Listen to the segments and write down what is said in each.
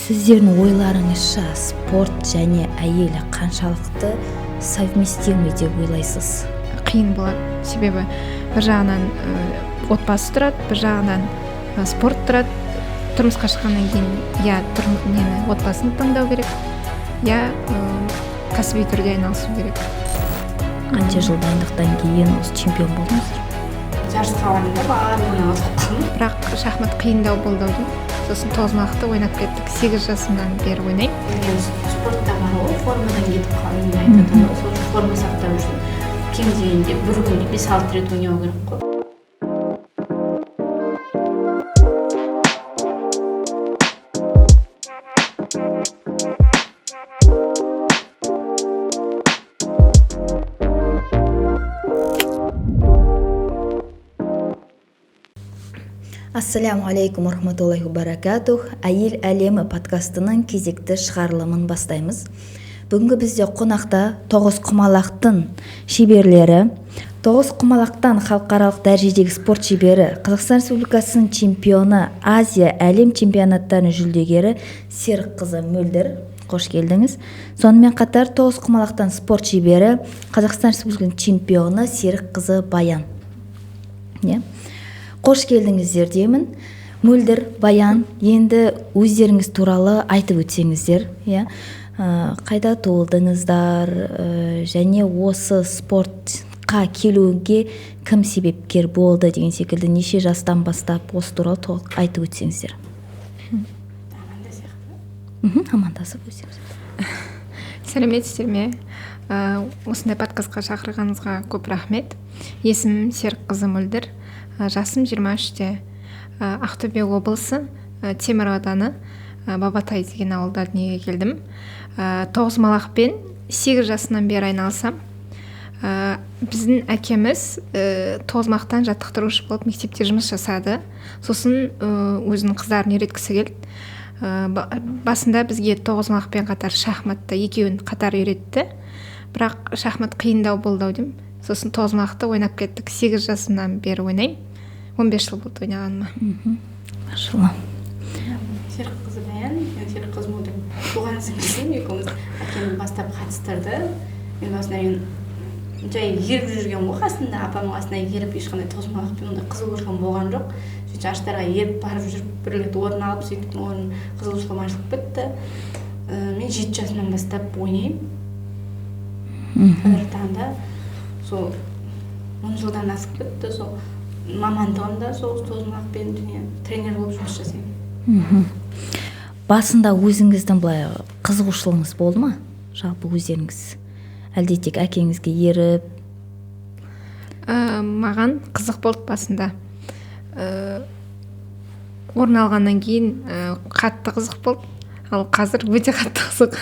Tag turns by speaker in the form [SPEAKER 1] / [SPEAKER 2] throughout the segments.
[SPEAKER 1] Сіздердің ойларыңызша спорт және әйел қаншалықты совместимый деп ойлайсыз?
[SPEAKER 2] Қиын болады, себебі бір жағынан отбасы тұрады, бір жағынан спорт тұрады. Тұрмысқа шыққаннан кейін отбасын таңдау керек, кәсіби түрде айналысу керек.
[SPEAKER 1] Қанша жыл дайындықтан кейін осы чемпион болдыңыздар?
[SPEAKER 3] Жарысқа бардым, барлығына қызықтым.
[SPEAKER 2] Бірақ шахмат қиындау болды ау деймін. Сосын тоғызқұмалақты ойнап кеттік. 8 жасымнан бері ойнаймын.
[SPEAKER 3] Мен спортта бар ғой, формадан кетіп қалдым. Сол форма сақтау үшін кем дегенде бір күнде 5-6 рет ойнау керек қой.
[SPEAKER 1] Ассаляму алейкум рахматуллахи баракатух. Әйел әлемі подкастының кезекті шығарылымын бастаймыз. Бүгінгі бізде қонақта тоғызқұмалақтың шеберлері, тоғызқұмалақтан халықаралық дәрежедегі спорт шебері, Қазақстан Республикасының чемпионы, Азия әлем чемпионаттарының жүлдегері Серікқызы Мөлдір. Қош келдіңіз. Сонымен қатар тоғызқұмалақтан спорт шебері, Қазақстан Республикасының чемпионы Серікқызы Баян. Қош келдіңіздер деймін. Мөлдір, Баян, енді өздеріңіз туралы айтып өтсеңіздер, қайда туылдыңыздар, және осы спортқа келуге кім себепкер болды деген секілді неше жастан бастап осы туралы толық айтып өтсеңіздер. Амандасып өтсеңіздер.
[SPEAKER 2] Сәлеметсіздер ме? Осындай подкастқа шақырғаныңызға көп рахмет. Есімім Серікқызы Мөлдір. Жасым 23-те. Ақтөбе облысы, Темір ауданы, Бабатай деген ауылда дүниеге келдім. Тоғызқұмалақпен 8 жасынан бері айналысам. Біздің әкеміз тоғызқұмалақтан жаттықтырушы болып мектепте жұмыс жасады. Сосын өзінің қыздарын үйреткісі келді. Басында бізге тоғызқұмалақпен қатар шахматты екеуін қатар үйретті. Бірақ шахмат қиындау болды ау деймін. Сосын тоғызқұмалақты ойнап кеттік. 8 жасымнан бері ойнаймын. 15 жыл болды ойнағаныма.
[SPEAKER 1] Машалла.
[SPEAKER 3] Серікқызы Баян, Серікқызы Мөлдір. Туған сіңлісім, екеуміз әкем бастап қатыстырды. Мен басында жай еріп жүрген ғой, қасында апамның қасына еріп ешқандай тоғызқұмалақпен ондай қызығушылығым болған жоқ. Сөйтіп жарыстарға еріп барып жүріп бір рет орын алып, сөйтіп оның қызығушылығым ашылып бітті. Мен 7 жасымнан бастап ойнаймын. Қазіргі таңда сол 10 жылдан асып кетті. Сол мамандығымда сол тоғызқұмалақпен тренер болып жұмыс жасаймын.
[SPEAKER 1] Басында өзіңіздің былай қызығушылығыңыз болды ма? Жалпы өздеріңіз әлде тек әкеңізге еріп?
[SPEAKER 2] Маған қызық болды басында. Орын алғаннан кейін қатты қызық болды. Ал қазір өте қатты қызық.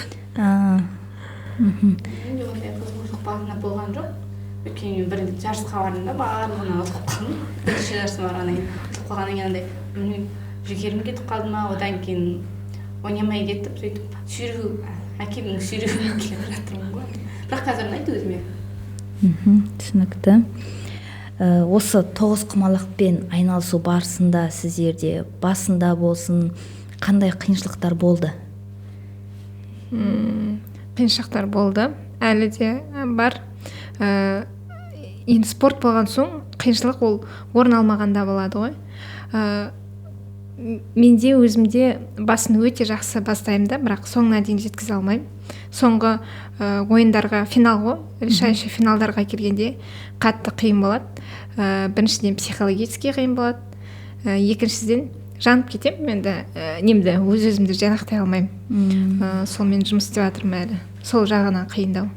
[SPEAKER 3] Менде ондай қызығушылық басында болған жоқ. Өйткені бір жарысқа бардым да барлығына ұтылып қалдым. Бірінші жарысым барғаннан кейін ұтылып қалғаннан кейін андай жүгерім кетіп қалды ма, одан кейін ойнамай кетіп, сөйтіп әкемнің сүйрегімен келіп жатырмын ғой. Бірақ қазір ұнайды өзіме.
[SPEAKER 1] Түсінікті. Осы тоғызқұмалақпен айналысу барысында сіздерде басында болсын қандай қиыншылықтар болды?
[SPEAKER 2] Қиыншылықтар болды. Әлі де бар. Енді спорт болған соң қиыншылық ол орын алмағанда болады ғой. Менде өзімде басын өте жақсы бастаймын да, бірақ соңына дейін жеткізе алмаймын. Соңғы ойындарға, финал ғой, решающий финалдарға келгенде қатты қиын болады. Біріншіден психологически қиын болады. Екіншіден жанып кетемін, енді немді өз-өзімді жарақтай алмаймын. Сол мен жұмыс істеп жатырмын әлі. Сол жағынан қиындау.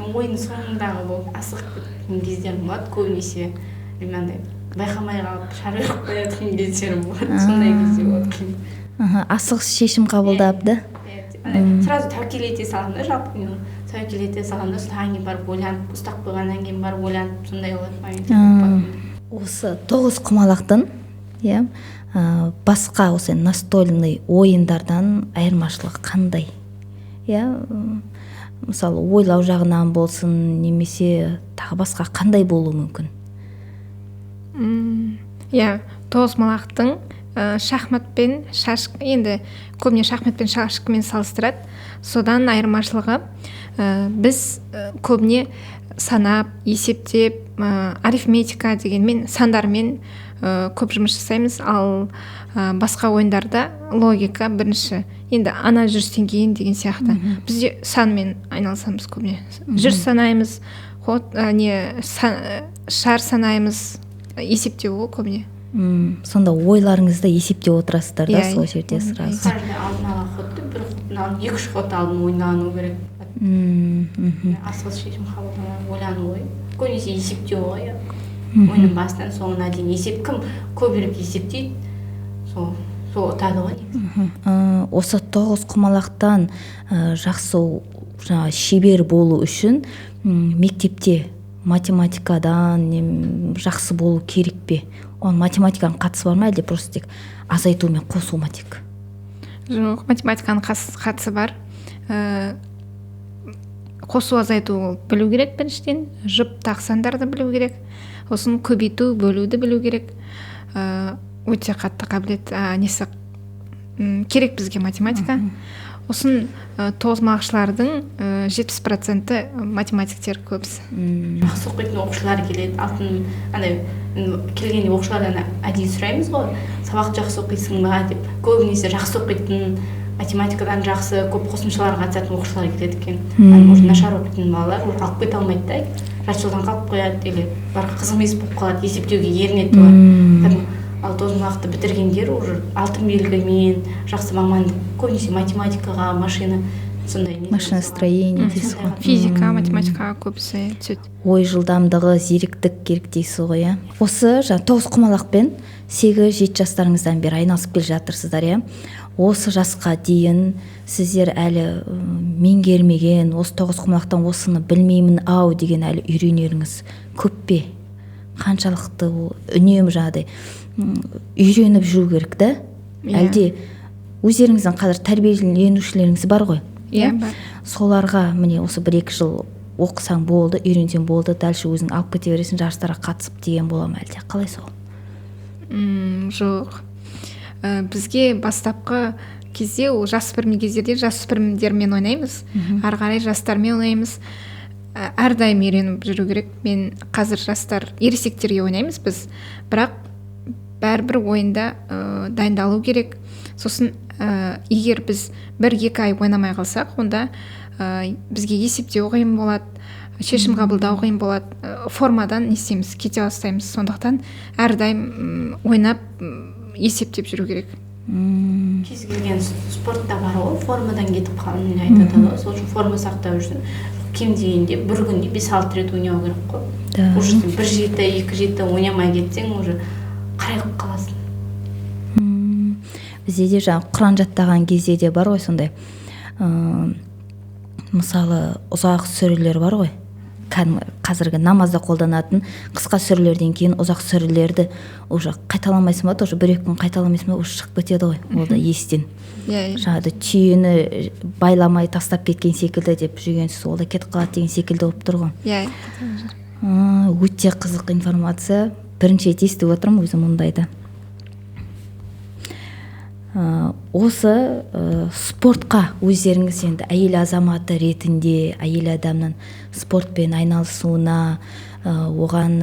[SPEAKER 3] Ойын соңындағы болып асығып кеткен кездерім болады көбінесе. Байқамай қалып шаршап қоятын кездерім болады. Сондай кезде болады.
[SPEAKER 1] Асығыс шешім қабылдап да?
[SPEAKER 3] Сразу тәуекел ете саламын да, жалпы тәуекел ете салғанда содан кейін барып ойланып, ұстап қойғаннан кейін барып ойланып, сондай болады.
[SPEAKER 1] Осы тоғызқұмалақтың басқа осы настольный ойындардан айырмашылығы қандай? Мысалы, ойлау жағынан болсын, немесе тағы басқа қандай болуы мүмкін?
[SPEAKER 2] Тоғызқұмалақтың шахмат пен шашка, енді көбіне шахмат пен шашкамен салыстырады. Содан айырмашылығы біз көбіне санап, есептеп, арифметика дегенмен сандармен көп жұмыс жасаймыз, ал басқа ойындарда логика бірінші. Енді ана жүрістен кейін деген сияқты. Бізде санмен айналысамыз көбіне. Жүріс санаймыз, шар санаймыз, есептеу ғой көбіне.
[SPEAKER 1] Сонда ойларыңызды есептеп отырасыздар да сол жерде сразу.
[SPEAKER 3] Каждый алдын ала ходты, бір ходтан алдын, 2-3 ход алдын ойлану керек. Асығыс шешім қабылдамай ойлану ғой. Көбінесе есептеу ғой. Ойынның басынан соңына дейін есеп, кім көбірек есептейді, сол ұтады ғой негізі.
[SPEAKER 1] Осы тоғызқұмалақтан жақсы шебер болу үшін мектепте математикадан жақсы болу керек пе? Оның математиканың қатысы бар ма, әлде просто тек азайту мен қосу ма тек?
[SPEAKER 2] Жоқ, математиканың қатысы бар. Қосу азайту білу керек біріншіден, жұп тақсандарды білу керек, осын көбейту, бөлуді білу керек. Өте қатты қабілет несі керек бізге математика. Осын тоғызқұмалақшылардың 70% математиктер көбісі.
[SPEAKER 3] Жақсы оқитын оқушылар келеді. Алтын келгенде оқушылардан әдейі сұраймыз ғой, сабақ жақсы оқисың ба деп. Көбінесе жақсы оқитын, математикадан жақсы, көп қосымшаларға қатысатын оқушылар келеді екен. Может, нашар оқитын балалар алып кете алмайды да, жарты жылдан қалып қояды, или бар қызық емес болып қалады, есептеуге ерінеді олар. Ал тоғызқұмалақты бітіргендер уже алтын белгімен жақсы мамандық, көбінесе математикаға,
[SPEAKER 1] машиностроение дейсіз ғой.
[SPEAKER 2] Физика, математикаға көбісі түседі.
[SPEAKER 1] Ой жылдамдығы, зеріктік керек дейсіз ғой, иә. Осы тоғызқұмалақпен 8-7 жастарыңыздан бері айналысып келе жатырсыздар, иә. Осы жасқа дейін сіздер әлі меңгермеген, осы тоғызқұмалақтан осыны білмеймін ау деген әлі үйренеріңіз көп пе? Қаншалықты үнемі жағдай үйреніп жүру керек да? Әлде өздеріңіздің қазір тәрбиеленушілеріңіз бар ғой?
[SPEAKER 2] Иә, бар.
[SPEAKER 1] Соларға міне осы 1-2 жыл оқысаң болды, үйренсең болды, дальше өзің алып кете бересің, жарыстарға қатысып деген бола ма әлде? Қалай сол?
[SPEAKER 2] Жоқ. Бізге бастапқы кезде, ол жасөспірім кездерде жасөспірімдермен ойнаймыз, ары қарай жастармен ойнаймыз. Әрдайым үйреніп жүру керек. Мен қазір жастар, ересектерге ойнаймыз біз, бірақ бәрібір ойында дайындалу керек. Сосын егер біз 1-2 ай ойнамай қалсақ, онда бізге есептеу қиын болады, шешім қабылдау қиын болады, формадан не істейміз, кете бастаймыз. Сондықтан әрдайым ойнап есептеп жүру керек.
[SPEAKER 3] Кез келген спортта бар ғой, формадан кетіп қалғанын айтады ғой. Сол үшін форма сақтау үшін кем дегенде бір күнде 5-6 рет ойнау керек қой. Уже 1 жеті, 2 жеті ойнамай кетсең, уже қарай қаласың.
[SPEAKER 1] Бізде де Құран жаттаған кезде де бар ғой сондай. Мысалы, ұзақ сүрелер бар ғой. Қазіргі намазда қолданатын қысқа сүрелерден кейін ұзақ сүрелерді уже қайталамайсың ба, тоже 1-2 күн қайталамайсың ба, уже шығып кетеді ғой. Ол да естен. Жаңағы түйені байламай тастап кеткен секілді деп жүргенсіз, ол да кетіп қалады деген секілді болып тұр ғой. Өте қызық информация. Бірінші рет естіп отырмын өзім мұндайды. Осы спортқа өздеріңіз енді әйел азаматы ретінде әйел адамның спортпен айналысуына, оған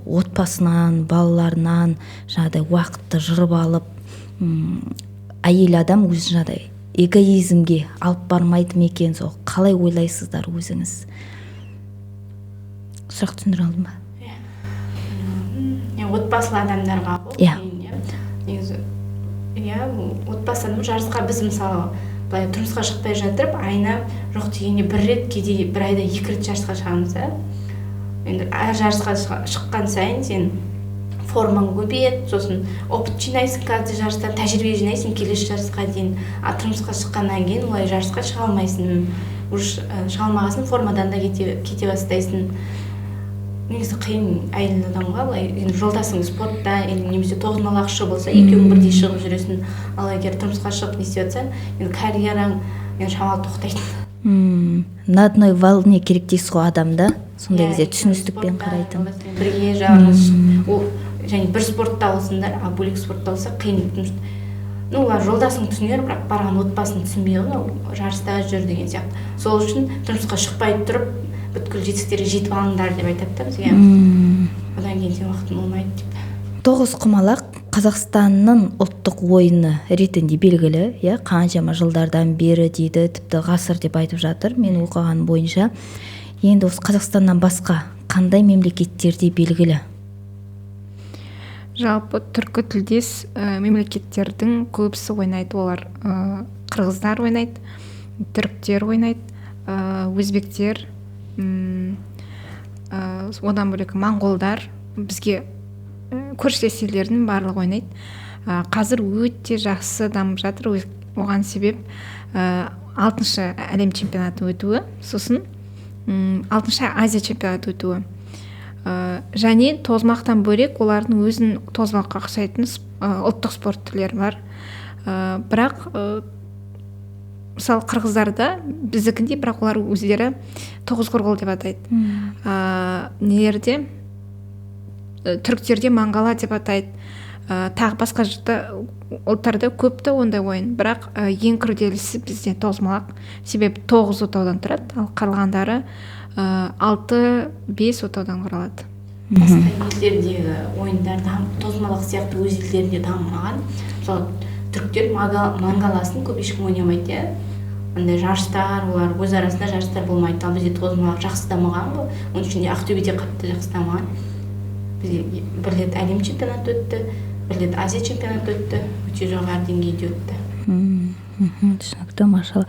[SPEAKER 1] отбасынан, балаларынан жаңағыдай уақытты жырып алып, әйел адам өзі жаңағыдай эгоизмге алып бармайды ма екен, сол қалай ойлайсыздар өзіңіз? Сұрақ түсіндіре алдым ба?
[SPEAKER 3] Отбасылы адамдарға ғой. Негізі отбасы адам жарысқа біз мысалы былай тұрмысқа шықпай жатырып, айына жоқ дегенде 1 рет, кейде 1 айда 2 рет жарысқа шығамыз. Енді әр жарысқа шыққан сайын сен формаң көбейеді, сосын опыт жинайсың, каждый жарыстан тәжірибе жинайсың, келесі жарысқа дейін. Тұрмысқа шыққаннан кейін олай жарысқа шыға алмайсың, шыға алмағасын формадан да кете бастайсың. Негізі қиын әйел адамға, жолдасың спортта, немесе тоғызқұмалақшы болса, екеуің бірдей шығып жүресің. Ал егер тұрмысқа шығып не істеп жатсаң, карьераң шамалы тоқтайды.
[SPEAKER 1] На одной волне керек дейсіз ғой адамда, сондай кезде түсіністікпен қарайтын.
[SPEAKER 3] Бірге жағыңыз, және бір спортта болсыңдар, а бөлек спортта болса қиын. Ну, олар жолдасын түсінер, бірақ барған отбасын түсінбей қалады, жарыста жүр деген сияқты. Сол үшін тұрмысқа шықпай тұрып, бүткіл жетістіктерге жетіп алыңдар деп айтады да бізге. Одан кейін сен уақытың болмайды деп.
[SPEAKER 1] Тоғызқұмалақ Қазақстанның ұлттық ойыны ретінде белгілі, қаншама жылдардан бері дейді, тіпті ғасыр деп айтып жатыр, мен оқыған бойынша. Енді осы Қазақстаннан басқа қандай мемлекеттерде белгілі?
[SPEAKER 2] Жалпы түркі тілдес мемлекеттердің көбісі ойнайды. Олар қырғыздар ойнайды, түріктер ойнайды, өзбектер, одан бөлек моңғолдар, бізге көршілес елдердің барлығы ойнайды. Қазір өте жақсы дамып жатыр. Оған себеп 6-шы әлем чемпионаты өтуі, сосын 6-шы Азия чемпионаты өтуі. Және тозмақтан бөлек олардың өзін тозмаққа ұқсайтын ұлттық спорт түрлері бар. Бірақ мысалы қырғыздарда біздікіндей, бірақ олар өздері тоғызқұрғыл деп атайды. Нелерде түріктерде маңғала деп атайды. Тағы басқа ұлттарда көпті ондай ойын, бірақ ең күрделісі бізде тоғызқұмалақ. Себебі 9 отаудан тұрады, ал қалғандары 6-5 отаудан құралады.
[SPEAKER 3] Басқа елдердегі ойындар тоғызқұмалақ сияқты өз елдерінде дамымаған. Мысалы түріктер маңгаласын көп ешкім ойнамайды, андай жарыстар, олар өз арасында жарыстар болмайды. Ал бізде тоғызқұмалақ жақсы дамыған ғой. Оның ішінде Ақтөбеде қатты жақсы дамыған. Бізде бір рет әлем чемпионаты өтті, бір рет Азия чемпионаты өтті, өте жоғары деңгейде өтті.
[SPEAKER 1] Түсінікті, машалла.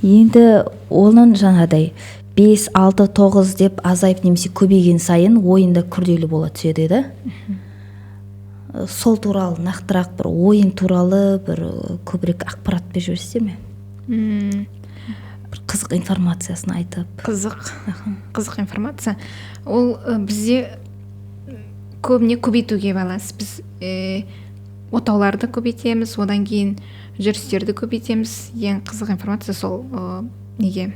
[SPEAKER 1] Енді оның жаңадай 5, 6, 9 деп азайып немесе көбейген сайын ойында күрделі бола түседі, да? Сол туралы нақтырақ бір ойын туралы бір көбірек ақпарат беріп жіберсе ме? Бір қызық информациясын айтып.
[SPEAKER 2] Қызық информация. Ол бізде көбіне көбейтуге байланысты. Біз отауларды көбейтеміз, одан кейін жүрістерді көбейтеміз. Ең қызық информация сол неге?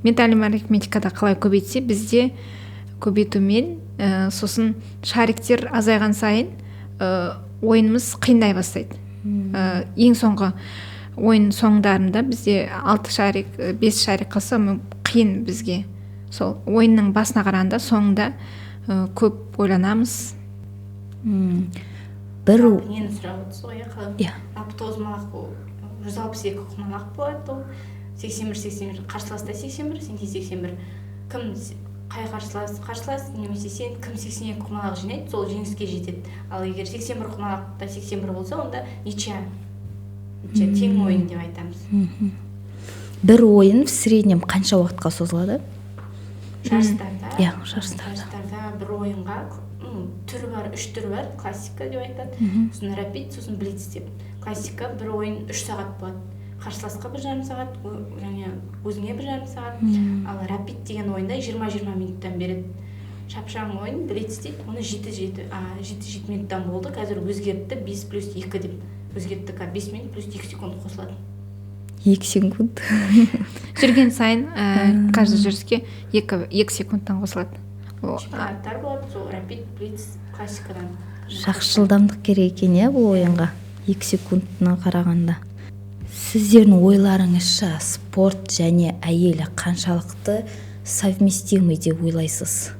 [SPEAKER 2] Ментальный арифметикада қалай көбейтсе, бізде көбейтумен сосын шариктер азайған сайын ойынымыз қиындай бастайды. Ең соңғы ойын соңдарында бізде 6 шарик, 5 шарик қалса қиын бізге. Сол ойынның басына қарағанда соңында көп ойланамыз.
[SPEAKER 1] Бір
[SPEAKER 3] Нені сұрап отырсыз ғой, жалпы тоғызқұмалақ 162 құмалақ болады, ол 81 қарсыласта 81, сенде 81. Кім қай қарсылас немесе сен кім 82 құмалақ жинайды, сол жеңіске жетеді. Ал егер 81 құмалақта 81 болса, онда ничья, тең ойын деп айтамыз.
[SPEAKER 1] Бір ойын в среднем қанша уақытқа созылады?
[SPEAKER 3] Жарыстарда бір ойынға түрі бар, 3 түрі бар, классика деп айтады, сосын рапид, сосын блиц деп. Классика бір ойын 3 сағат болады. Қарсыласқа 1,5 сағат, және өзіңе 1,5 сағат. Ал рапид деген ойында 20-20 минуттан береді. Шапшаң ойын, блиц дейді, оны 7 минуттан болды, қазір өзгертті 5 плюс 2 деп. Өзгертті 5 минут плюс 2 секунд қосылады.
[SPEAKER 1] 2 секунд.
[SPEAKER 2] Жүрген сайын каждый жүріске 2 секундтан қосылады.
[SPEAKER 3] Чемпионаттар болады, сол рапид, блиц, классикадан.
[SPEAKER 1] Жақсы жылдамдық керек екен, бұл ойынға 2 секундына қарағанда. Сіздердің ойларыңызша спорт және әйел қаншалықты совместимый деп ойлайсыз?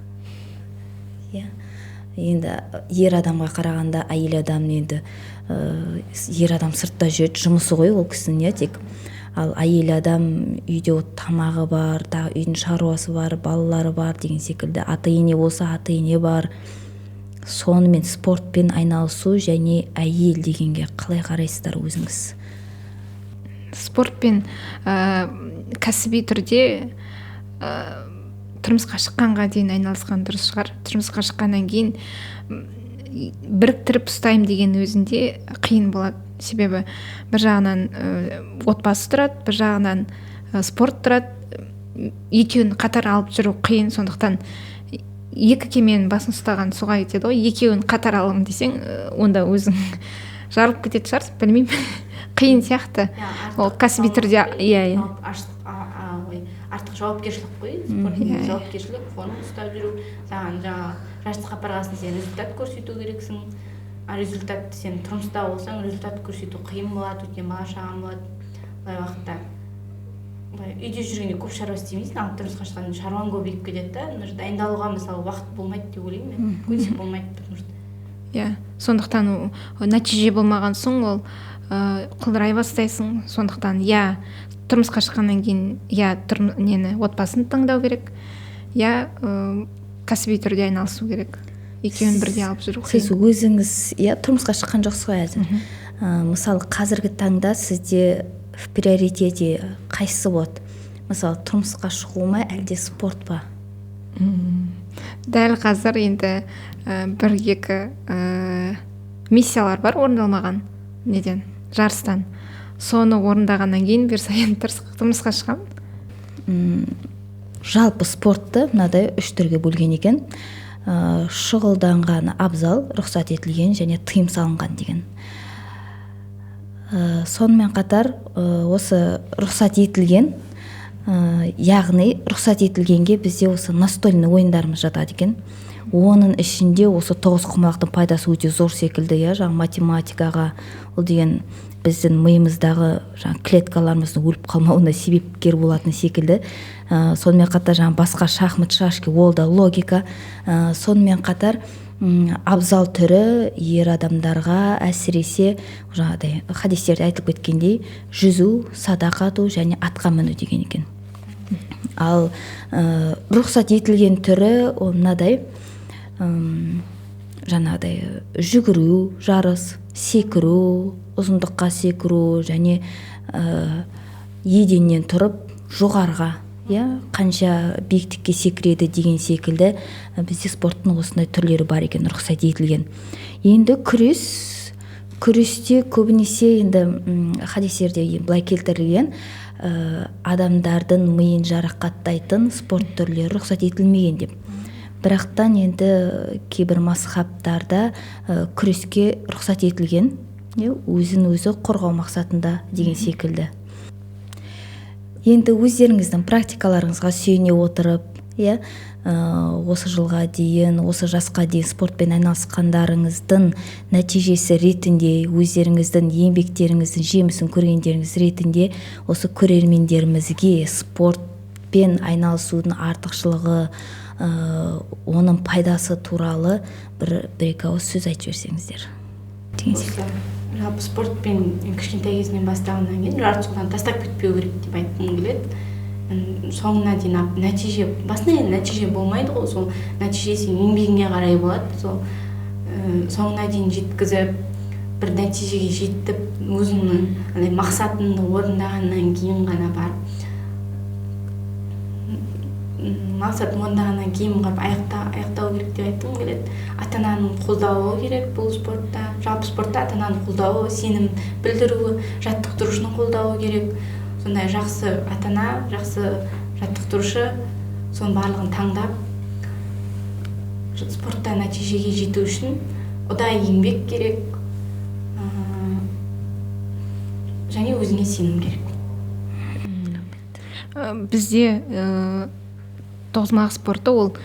[SPEAKER 1] Енді ер адамға қарағанда әйел адам, енді ер адам сыртта жүреді, жұмысы ғой ол кісінің, тек. Ал әйел адам үйде тамағы бар, үйдің шаруасы бар, балалары бар деген секілді. Ата-ене болса, ата-ене бар. Сонымен спортпен айналысу және әйел дегенге қалай қарайсыздар өзіңіз?
[SPEAKER 2] Спортпен кәсіби түрде тұрмысқа шыққанға дейін айналысқан дұрыс шығар. Тұрмысқа шыққаннан кейін біріктіріп ұстаймын деген өзінде қиын болады. Себебі бір жағынан отбасы тұрады, бір жағынан спорт тұрады. Екеуін қатар алып жүру қиын, сондықтан екі кеменің басын ұстаған суға кетеді ғой. Екеуін қатар аламын десең, онда өзің жарылып кететін шығарсың, білмеймін. Қиын сияқты. Ол кәсіби түрде
[SPEAKER 3] артық жауапкершілік қой, спорттың жауапкершілік, форма ұстап жүру, саған жарысқа апарған сен результат көрсету керексің. А результат сен тұрмыста болсаң результат көрсету қиын болады, өйткені бала шағаң болады. Былай уақытта үйде жүргенде көп шаруа істемейсің, ал тұрмысқа шыққанда шаруаң көбейіп кетеді да, дайындалуға мысалы уақыт болмайды деп ойлаймын мен. Көбінесе болмайды, потому что
[SPEAKER 2] иә, сондықтан нәтиже болмаған соң ол құлдырай бастайсың. Сондықтан иә, тұрмысқа шыққаннан кейін иә нені отбасын таңдау керек, иә кәсіби түрде айналысу керек. Екеуін бірге алып жүру
[SPEAKER 1] қиын. Сіз өзіңіз иә тұрмысқа шыққан жоқсыз ғой әзір. Мысалы қазіргі таңда сізде в приоритете қайсысы болады? Мысалы тұрмысқа шығу ма әлде спорт па?
[SPEAKER 2] Дәл қазір енді бір-екі миссиялар бар орындалмаған неден, жарыстан. Соны орындағаннан кейін берсайын тұрмысқа шығамын.
[SPEAKER 1] Жалпы спортты мынадай 3 түрге бөлген екен. Шұғылданған абзал, рұқсат етілген және тыйым салынған деген. Сонымен қатар осы рұқсат етілген, яғни рұқсат етілгенге бізде осы настольный ойындарымыз жатады екен. Оның ішінде осы тоғызқұмалақтың пайдасы өте зор секілді, иә, жаңа математикаға, ол деген біздің миымыздағы жаңа клеткаларымыздың өліп қалмауына себепкер болатын секілді. Сонымен қатар жаңа басқа шахмат, шашки, ол да логика. Сонымен қатар абзал түрі ер адамдарға әсіресе жаңағыдай хадистерде айтылып кеткендей жүзу, садақа ату және атқа міну деген екен. Ал рұқсат етілген түрі ол мынадай жаңағыдай жүгіру, жарыс, секіру, ұзындыққа секіру және еденнен тұрып жоғарыға, иә, қанша биіктікке секіреді деген секілді бізде спорттың осындай түрлері бар екен, рұқсат етілген. Енді күресте көбінесе енді хадистерде былай келтірілген, адамдардың миын жарақаттайтын спорт түрлері рұқсат етілмеген деп. Бірақтан енді кейбір мазхабтарда күреске рұқсат етілген, өзін өзі қорғау мақсатында деген секілді. Енді өздеріңіздің практикаларыңызға сүйене отырып, осы жылға дейін, осы жасқа дейін спортпен айналысқандарыңыздың нәтижесі ретінде, өздеріңіздің еңбектеріңіздің жемісін көргендеріңіз ретінде, осы көрермендерімізге спортпен айналысудың артықшылығы, оның пайдасы туралы бір-екі ауыз сөз айтып жіберсеңіздер.
[SPEAKER 3] Жалпы спортпен кішкентай кезінен бастағаннан кейін жарты жолдан тастап кетпеу керек деп айтқым келеді. Соңына дейін басында нәтиже болмайды ғой, сол нәтиже сен еңбегіңе қарай болады. Сол соңына дейін жеткізіп, бір нәтижеге жетіп, өзіңнің мақсатыңды орындағаннан кейін ғана барып, мақсатын орындағаннан кейін аяқтау керек деп айтқым келеді. Ата-ананың қолдауы керек бұл спортта. Жалпы спортта ата-ананың қолдауы, сенім білдіруі, жаттықтырушының қолдауы керек. Сондай жақсы ата-ана, жақсы жаттықтырушы, соның барлығын таңдап, спортта нәтижеге жету үшін ұдайы еңбек керек, және өзіңе сенім керек.
[SPEAKER 2] Бізде тоғызқұмалақ спорты ол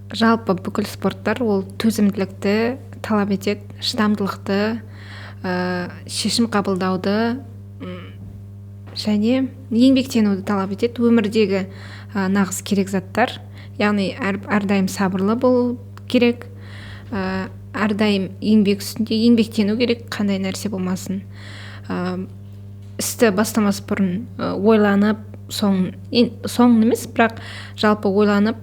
[SPEAKER 2] жалпы бүкіл спорттар ол төзімділікті талап етеді, шыдамдылықты, шешім қабылдауды және еңбектенуді талап етеді. Өмірдегі нағыз керек заттар, яғни әрдайым сабырлы болу керек, әрдайым еңбек үстінде еңбектену керек, қандай нәрсе болмасын. Істі бастамас бұрын ойланып, соң емес, бірақ жалпы ойланып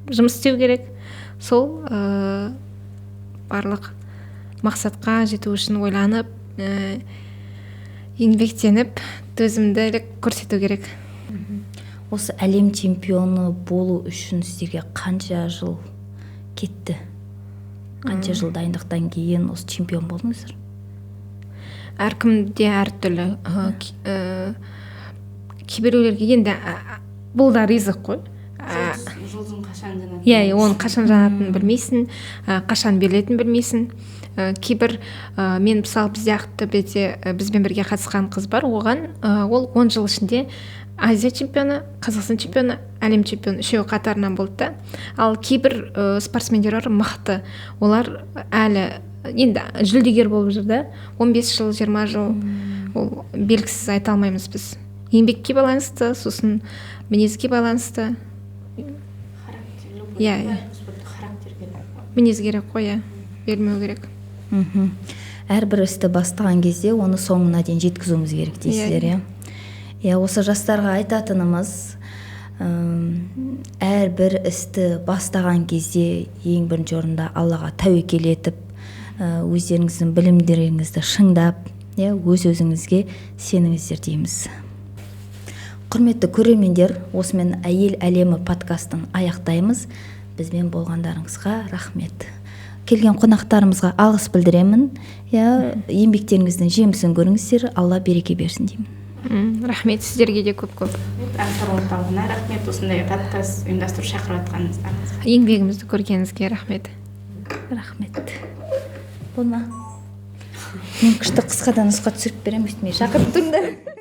[SPEAKER 2] жұмыс істеу керек. Сол барлық мақсатқа жету үшін ойланып, еңбектеніп, төзімділік көрсету керек.
[SPEAKER 1] Осы әлем чемпионы болу үшін сіздерге қанша жыл кетті? Қанша жыл дайындықтан кейін осы чемпион болдыңыздар?
[SPEAKER 2] Әркімде әртүрлі. Кейбіреулерге енді бұл да ризық қой.
[SPEAKER 3] Жылдың қашан жанатынын.
[SPEAKER 2] Иә, оның қашан жанатынын білмейсің, қашан берілетінін білмейсің. Кейбір мен мысалы бізде ақтөбеде бізбен бірге қатысқан қыз бар, оған ол 10 жыл ішінде Азия чемпионы, Қазақстан чемпионы, әлем чемпионы үшеуі қатарынан болды да. Ал кейбір спортсмендер бар мықты, олар әлі енді жүлдегер болып жүр да. 15 жыл 20 жыл ол белгісіз айта алмаймыз біз. Еңбекке байланысты, сосын мінезге байланысты. Иә, мінез керек қой, бермеу керек.
[SPEAKER 1] Әрбір істі бастаған кезде оны соңына дейін жеткізуіміз керек дейсіздер, иә. Осы жастарға айтатынымыз, әрбір істі бастаған кезде ең бірінші орында Аллаға тәуекел етіп, өздеріңіздің білімдеріңізді шыңдап, өз-өзіңізге сеніңіздер дейміз. Құрметті көрермендер, осымен әйел әлемі подкастын аяқтаймыз. Бізбен болғандарыңызға рахмет. Келген қонақтарымызға алғыс білдіремін. Еңбектеріңіздің жемісін көріңіздер, Алла береке берсін деймін.
[SPEAKER 2] Рахмет, сіздерге де көп-көп.
[SPEAKER 3] Аңсар орталығына рахмет, осындай подкаст ұйымдастырып шақырып жатқаныңызға.
[SPEAKER 2] Еңбегімізді көргеніңізге рахмет.
[SPEAKER 1] Рахмет. Болма. Мен күшті қысқадан нұсқа түсіріп беремін, үстіме шақырып тұрыңдар.